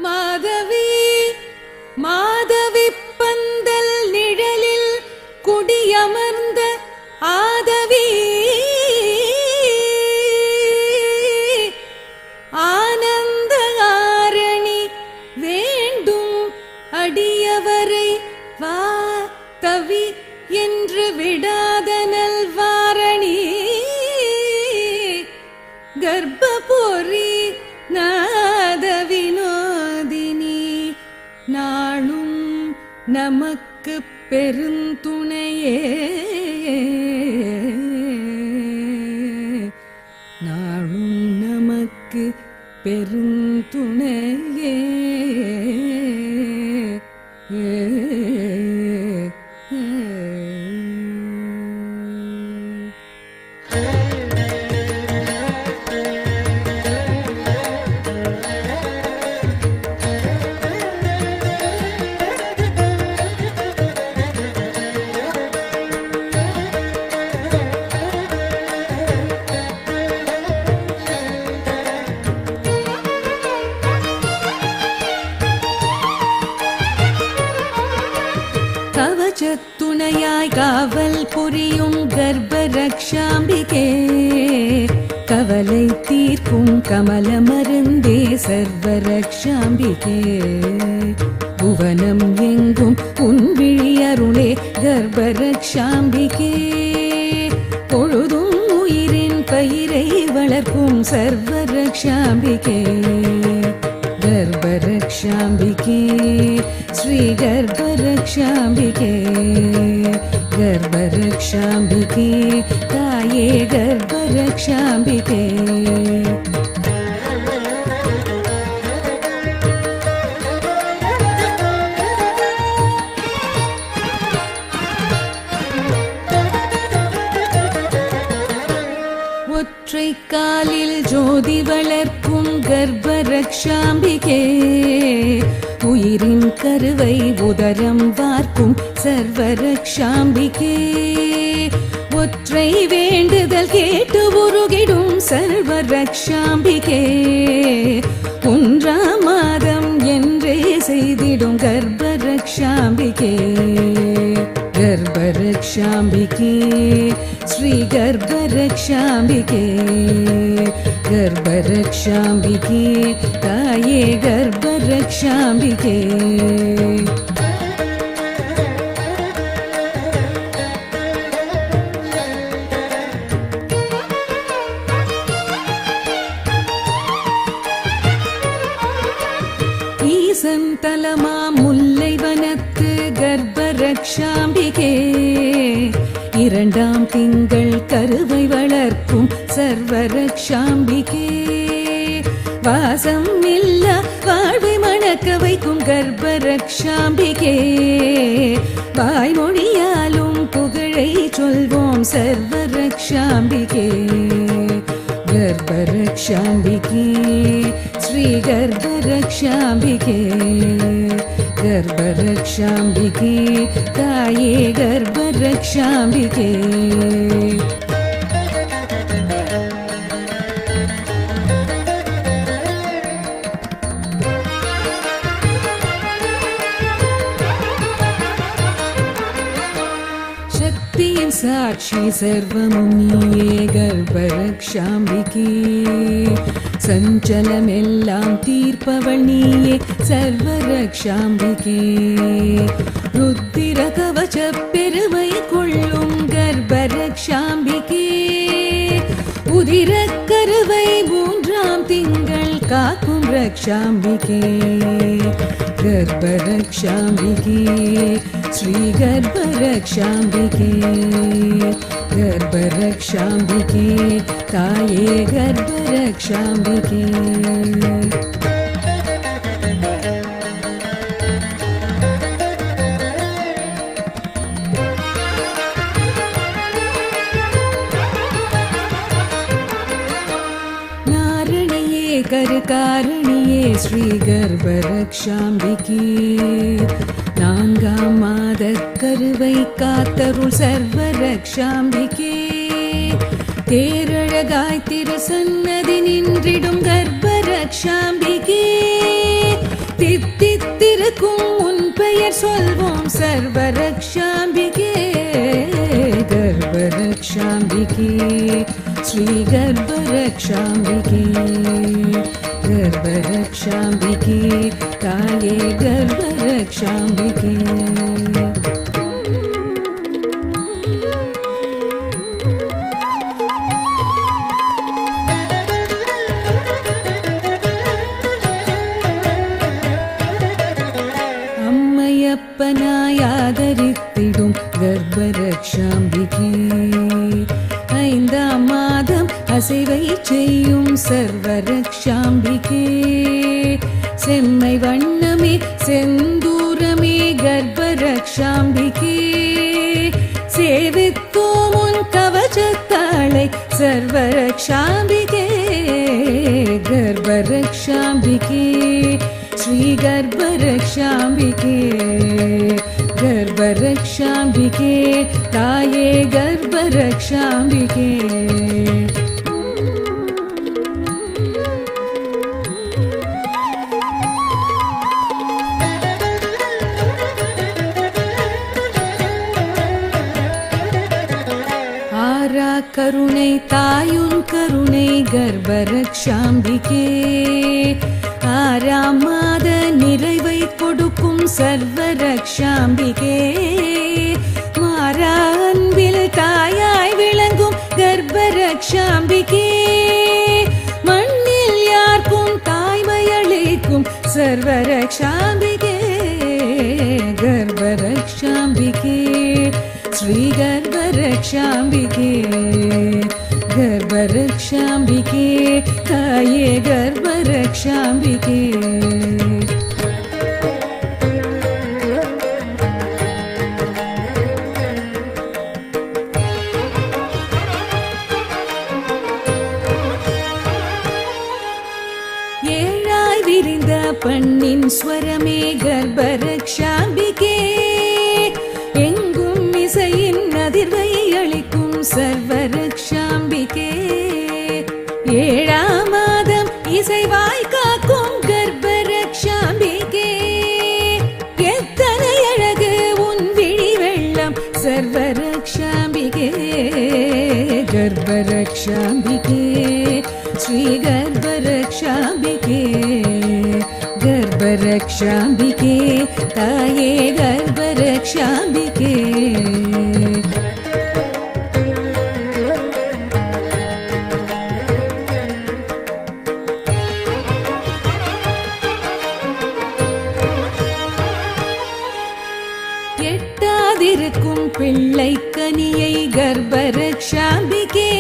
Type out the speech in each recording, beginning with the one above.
மாதவி மாதவி பந்தல் நிழலில் குடியமர்ந்த ஆதவி ஆனந்த ஆரணி வேண்டும் அடியவரை வா தவி என்று விடாத நல்வாரணி கர்ப்பபுரி நாத வினோதினி நாளும் நமக்கு பெருந்துணையே நாளும் நமக்கு பெருந்துணையே கவச்சத்துணையாய் காவல் புரியும் கர்ப்பரக்ஷாம்பிகே கவலை தீர்க்கும் கமல மருந்தே சர்வரக்ஷாம்பிகே புவனம் எங்கும் உன்விழி அருளே கர்ப்பரக்ஷாம்பிகே பொழுதும் உயிரின் பயிரை வளர்க்கும் சர்வரக்ஷாம்பிகே गर्भरक्षाम्बिके श्री गर्भरक्षाम्बिके गर्भरक्षाम्बिके ताये गर्भरक्षाम्बिके ஒற்றை காலில் ஜோதி வளர்க்கும் கர்ப்பரக்ஷாம்பிகே உயிரின் கருவை உதரம் வார்க்கும் சர்வரக்ஷாம்பிகே ஒற்றை வேண்டுதல் கேட்டு உருகிடும் சர்வரக்ஷாம்பிகே ஒன்றாம் மாதம் என்றே செய்திடும் கர்ப்பரக்ஷாம்பிகே गर्भरक्षाम्बिके श्री गर्भरक्षाम्बिके गर्भरक्षाम्बिके ताये गर्भरक्षाम्बिके ஈசன் தலமா முல்லை வனத்து கர்ப்பரக்ஷாம்பிகே இரண்டாம் திங்கள் கருவை வளர்க்கும் சர்வரக்ஷாம்பிகே வாசம் இல்ல வாழ்வை மணக்க வைக்கும் கர்ப்பரக்ஷாம்பிகே வாய்மொழியாலும் புகழை சொல்வோம் சர்வரக்ஷாம்பிகே गर्भरक्षाम्बिके श्री गर्भरक्षाम्बिके गर्भरक्षाम्बिके ताये गर्भरक्षाम्बिके शक्तिயின் சாட்சி சர்வமும் நீயே கர்ப்பரக்ஷாம்பிகே சஞ்சலமெல்லாம் தீர்ப்பவள் நீயே சர்வரக்ஷாம்பிகே ருத்திர கவச பெருமை கொள்ளும் கர்ப்பரக்ஷாம்பிகே உதிர கருவை மூன்றாம் திங்கள் காக்கும் ரக்ஷாம்பிகே गर्भरक्षाम्बिके श्री गर्भरक्षाम्बिके गर्भरक्षाम्बिके ताये गर्भरक्षाम्बिके கருக்காரணியே ஸ்ரீ கர்ப்பரக்ஷாம்பிகே நான்காம் மாத கருவை காத்தருள் சர்வரக்ஷாம்பிகே தேரழகாய் திரு சன்னதி நின்றிடும் கர்ப்பரக்ஷாம்பிகே சொல்வோம் சர்வரக்ஷாம்பிகே கர்ப்பரக்ஷாம்பிகே ஸ்ரீ கர்ப்பரக்ஷாம்பிகே கர்ப்பரக்ஷாம்பிகே தாயே கர்ப்பரக்ஷாம்பிகே அம்மையப்பனாய் ஆதரித்திடும் கர்ப்பரக்ஷாம்பிகே ஐந்தாம் மாதம் அசைவை செய்யும் சர்வரக்ஷாம்பிகே செம்மை வண்ணமே செந்தூரமே கர்ப்பரக்ஷாம்பிகே சேவித்தோம் உன் கவசத்தாளை சர்வரக்ஷாம்பிகே கர்ப்பரக்ஷாம்பிகே ஸ்ரீ கர்ப்பரக்ஷாம்பிகே கர்ப்பரக்ஷாம்பிகே தாயே கர்ப்பரக்ஷாம்பிகே ஆரா கருணை தாயுன் கருணை கர்ப்பரக்ஷாம்பிகே ஆறாம் மாத நிறைவை கொடுக்கும் சர்வரக்ஷாம்பிகே மாறா அன்பில் தாயாய் விளங்கும் கர்ப்பரக்ஷாம்பிகே மண்ணில் யாருக்கும் தாய்மையளிக்கும் சர்வரக்ஷாம்பிகே கர்ப்பரக்ஷாம்பிகே ஸ்ரீ கர்ப்பரக்ஷாம்பிகே கர்ப்பரக்ஷாம்பிகே தாயே கர்ப்பரக்ஷாம்பிகே ஏழாய் விரிந்த பண்ணின் ஸ்வரமே கர்ப்பரக்ஷாம்பிகே எங்கும் இசையின் அதிர்வை அளிக்கும் சர்வரக்ஷாம்பிகே ஏழாம் மாதம் இசைவாய் காக்கும் கர்ப்பரக்ஷாம்பிகே எத்தனை அழகு உன் விழி வெள்ளம் சர்வரக்ஷாம்பிகே கர்ப்பரக்ஷாம்பிகே ஸ்ரீ கர்ப்பரக்ஷாம்பிகே கர்ப்பரக்ஷாம்பிகே தாயே கர்ப்பரக்ஷாம்பிகே எட்டாதிருக்கும் பிள்ளை கனியை கர்ப்பரக்ஷாம்பிகே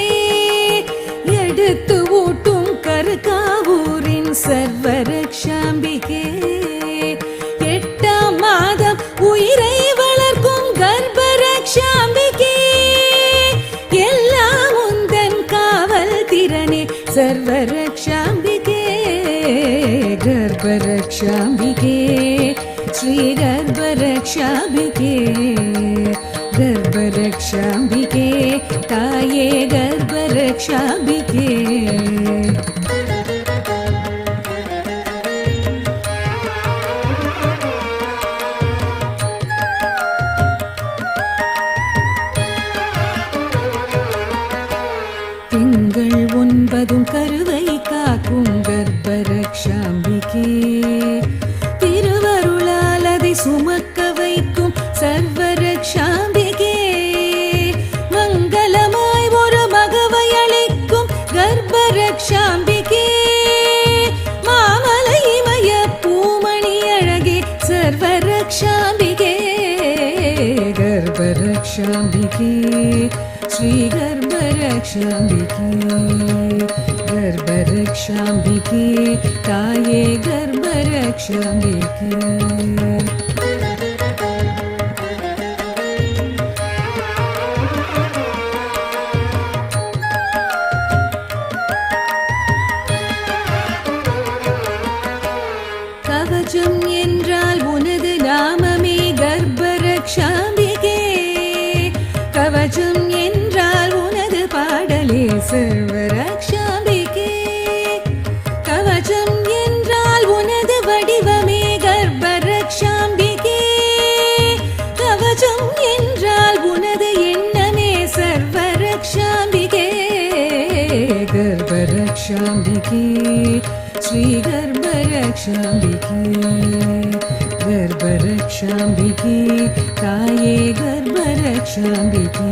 எடுத்து ஊட்டும் கருக்காவூரின் சர்வரக்ஷாம்பிகே எட்டாம் மாதம் உயிரை வளர்க்கும் கர்ப்பரக்ஷாம்பிகே எல்லாம் உந்தன் காவல் திறனே சர்வரக்ஷாம்பிகே கர்ப்பரக்ஷாம்பிகே ஸ்ரீ கர்ப்பரக்ஷாம்பிகே கர்ப்பரக்ஷாம்பிகே தாயே கர்ப்பரக்ஷாம்பிகே திங்கள் 9 கருவை காக்கும் கர்ப்பரக்ஷாம்பிகே திருவருளால் அதை சுமக்க வைக்கும் சர்வரக்ஷாம்பிகே மங்களமாய் ஒரு மகவை அளிக்கும் கர்ப்பரக்ஷாம்பிகே மாமலை இமய பூமணி அழகே சர்வரக்ஷாம்பிகே கர்ப்பரக்ஷாம்பிகே ஸ்ரீ கர்ப்பரக்ஷாம்பிகே கர்ப்பரக்ஷாம்பிகே தாயே கர்ப்பரக்ஷாம்பிகே கவசம் என்றால் உனது நாமமே கர்ப்பரக்ஷாம்பிகே கவசம் என்றால் உனது பாடலே சர்வரக்ஷாம்பிகே கவசம் என்றால் உனது வடிவமே கர்ப்பரக்ஷாம்பிகே श्रीगर्भरक्षाम्बिके गर्भरक्षाम्बिके ताये गर्भरक्षाम्बिके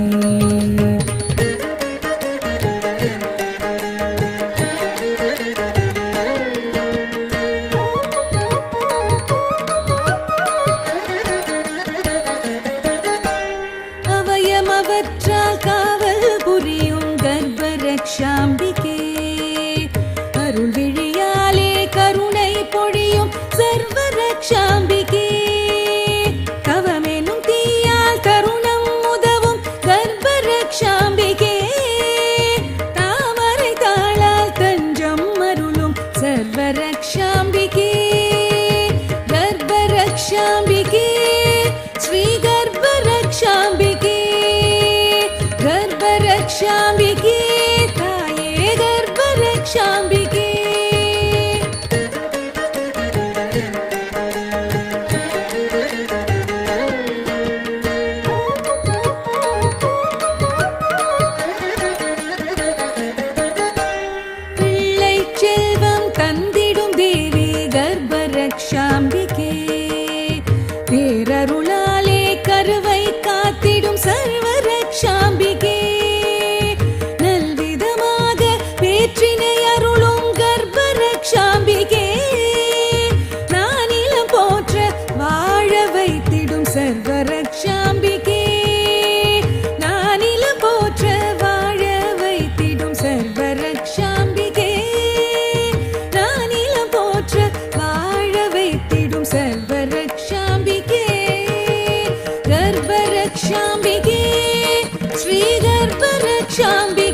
அவயமவற்றால் காவல் புரியும் கர்ப்பரக்ஷாம்பிகே அருள் விழியாலே கருணை பொழியும் சர்வரக்ஷாம்பிகே தவமெனும் தீயால் தருணம் உதவும் கர்ப்பரக்ஷாம்பிகே தாமரை தாளால் தஞ்சம் அருளும் சர்வரக்ஷாம்பிகே கர்ப்பரக்ஷாம்பிகே ஸ்ரீ गर्भरक्षाम्बिके गर्भरक्षाम्बिके ताये गर्भरक्षाम्बिके பிள்ளை செல்வம் தந்திடும் தேவி गर्भरक्षाम्बिके பேரருளாலே கருவை காத்திடும் சர்வரக்ஷாம்பிகே நல்விதமாக பேற்றினை அருளும் கர்ப்பரக்ஷாம்பிகே நானிலம் போற்ற வாழ வைத்திடும் சர்வரக்ஷாம்பிகே நானிலம் போற்ற வாழ வைத்திடும் சர்வரக்ஷாம்பிகே நானிலம் போற்ற வாழ வைத்திடும் சர்வரக்ஷாம்பிகே गर्भरक्षाम्बिके श्री गर्भरक्षाम्बिके